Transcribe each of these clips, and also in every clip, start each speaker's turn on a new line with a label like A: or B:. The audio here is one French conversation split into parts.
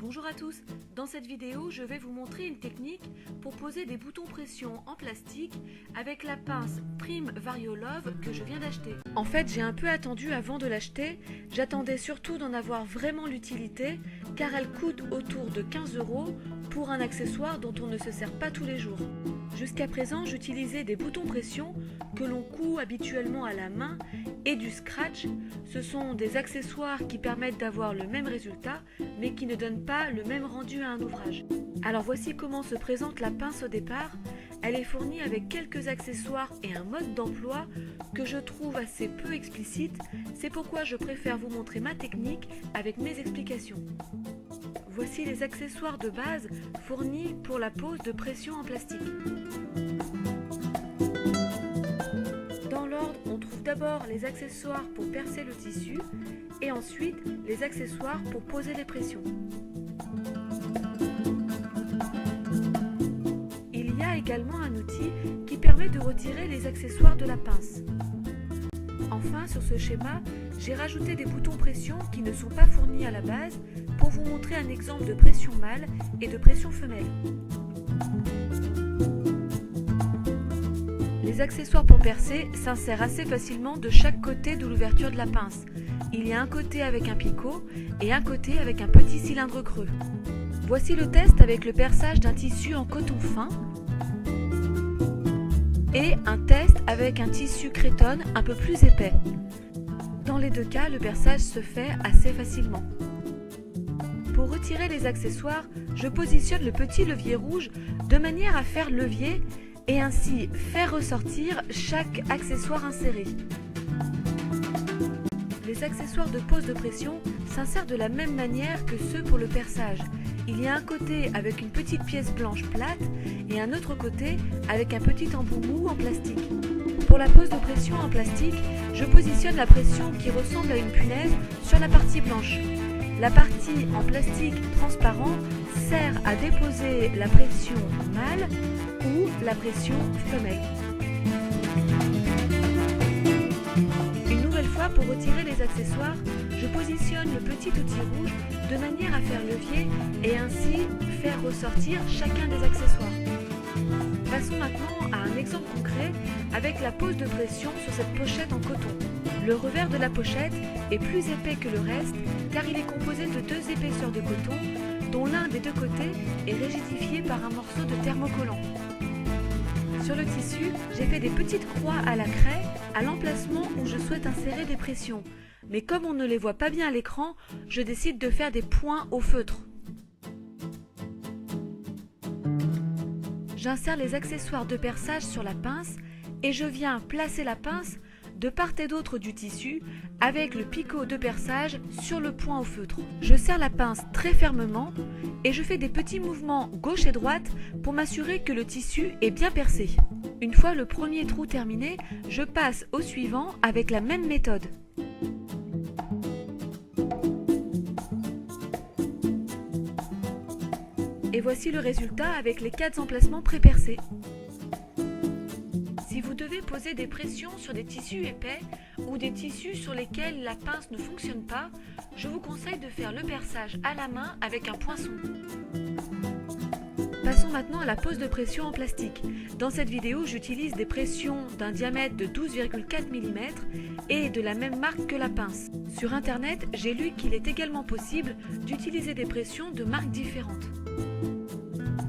A: Bonjour à tous, dans cette vidéo je vais vous montrer une technique pour poser des boutons pression en plastique avec la pince Prime Variolove que je viens d'acheter. En fait j'ai un peu attendu avant de l'acheter, j'attendais surtout d'en avoir vraiment l'utilité car elle coûte autour de 15 € pour un accessoire dont on ne se sert pas tous les jours. Jusqu'à présent j'utilisais des boutons pression que l'on coud habituellement à la main et du scratch. Ce sont des accessoires qui permettent d'avoir le même résultat mais qui ne donnent pas le même rendu à un ouvrage. Alors voici comment se présente la pince au départ. Elle est fournie avec quelques accessoires et un mode d'emploi que je trouve assez peu explicite. C'est pourquoi je préfère vous montrer ma technique avec mes explications. Voici les accessoires de base fournis pour la pose de pression en plastique. Dans l'ordre, on trouve d'abord les accessoires pour percer le tissu et ensuite les accessoires pour poser les pressions. Il y a également un outil qui permet de retirer les accessoires de la pince. Enfin, sur ce schéma, j'ai rajouté des boutons pression qui ne sont pas fournis à la base pour vous montrer un exemple de pression mâle et de pression femelle. Les accessoires pour percer s'insèrent assez facilement de chaque côté de l'ouverture de la pince. Il y a un côté avec un picot et un côté avec un petit cylindre creux. Voici le test avec le perçage d'un tissu en coton fin et un test avec un tissu crétonne un peu plus épais. Dans les deux cas, le perçage se fait assez facilement. Pour retirer les accessoires, je positionne le petit levier rouge de manière à faire levier et ainsi faire ressortir chaque accessoire inséré. Les accessoires de pose de pression s'insèrent de la même manière que ceux pour le perçage. Il y a un côté avec une petite pièce blanche plate et un autre côté avec un petit embout mou en plastique. Pour la pose de pression en plastique, je positionne la pression qui ressemble à une punaise sur la partie blanche. La partie en plastique transparent sert à déposer la pression mâle ou la pression femelle. Une nouvelle fois, pour retirer les accessoires, je positionne le petit outil rouge de manière à faire levier et ainsi faire ressortir chacun des accessoires. Passons maintenant à un exemple concret avec la pose de pression sur cette pochette en coton. Le revers de la pochette est plus épais que le reste car il est composé de deux épaisseurs de coton dont l'un des deux côtés est rigidifié par un morceau de thermocollant. Sur le tissu, j'ai fait des petites croix à la craie à l'emplacement où je souhaite insérer des pressions. Mais comme on ne les voit pas bien à l'écran, je décide de faire des points au feutre. J'insère les accessoires de perçage sur la pince et je viens placer la pince de part et d'autre du tissu avec le picot de perçage sur le point au feutre. Je serre la pince très fermement et je fais des petits mouvements gauche et droite pour m'assurer que le tissu est bien percé. Une fois le premier trou terminé, je passe au suivant avec la même méthode. Et voici le résultat avec les 4 emplacements pré-percés. Si vous devez poser des pressions sur des tissus épais ou des tissus sur lesquels la pince ne fonctionne pas, je vous conseille de faire le perçage à la main avec un poinçon. Passons maintenant à la pose de pression en plastique. Dans cette vidéo, j'utilise des pressions d'un diamètre de 12,4 mm et de la même marque que la pince. Sur internet, j'ai lu qu'il est également possible d'utiliser des pressions de marques différentes.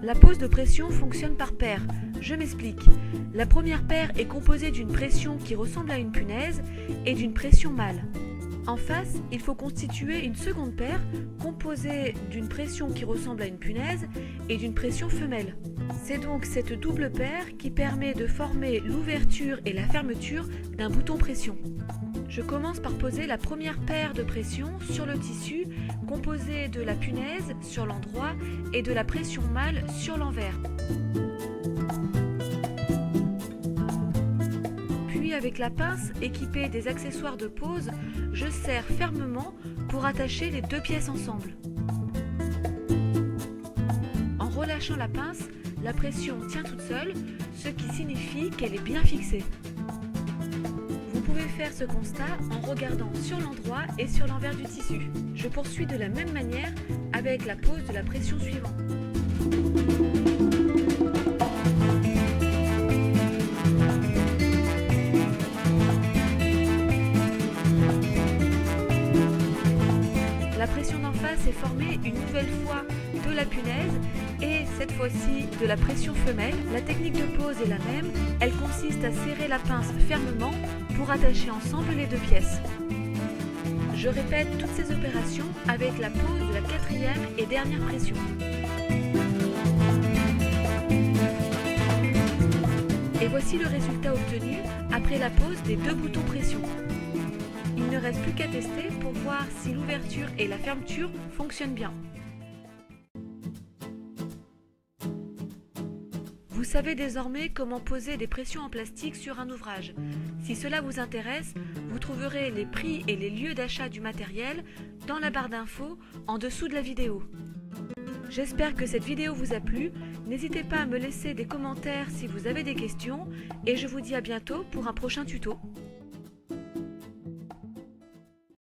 A: La pose de pression fonctionne par paire. Je m'explique. La première paire est composée d'une pression qui ressemble à une punaise et d'une pression mâle. En face, il faut constituer une seconde paire composée d'une pression qui ressemble à une punaise et d'une pression femelle. C'est donc cette double paire qui permet de former l'ouverture et la fermeture d'un bouton pression. Je commence par poser la première paire de pression sur le tissu composé de la punaise sur l'endroit et de la pression mâle sur l'envers. Puis avec la pince équipée des accessoires de pose, je serre fermement pour attacher les deux pièces ensemble. En relâchant la pince, la pression tient toute seule, ce qui signifie qu'elle est bien fixée. Vous pouvez faire ce constat en regardant sur l'endroit et sur l'envers du tissu. Je poursuis de la même manière avec la pose de la pression suivante. La pression d'en face est formée une nouvelle fois de la punaise et cette fois-ci de la pression femelle. La technique de pose est la même, elle consiste à serrer la pince fermement pour attacher ensemble les deux pièces. Je répète toutes ces opérations avec la pose de la quatrième et dernière pression. Et voici le résultat obtenu après la pose des deux boutons pression. Il ne reste plus qu'à tester pour voir si l'ouverture et la fermeture fonctionnent bien. Vous savez désormais comment poser des pressions en plastique sur un ouvrage. Si cela vous intéresse, vous trouverez les prix et les lieux d'achat du matériel dans la barre d'infos en dessous de la vidéo. J'espère que cette vidéo vous a plu. N'hésitez pas à me laisser des commentaires si vous avez des questions et je vous dis à bientôt pour un prochain tuto.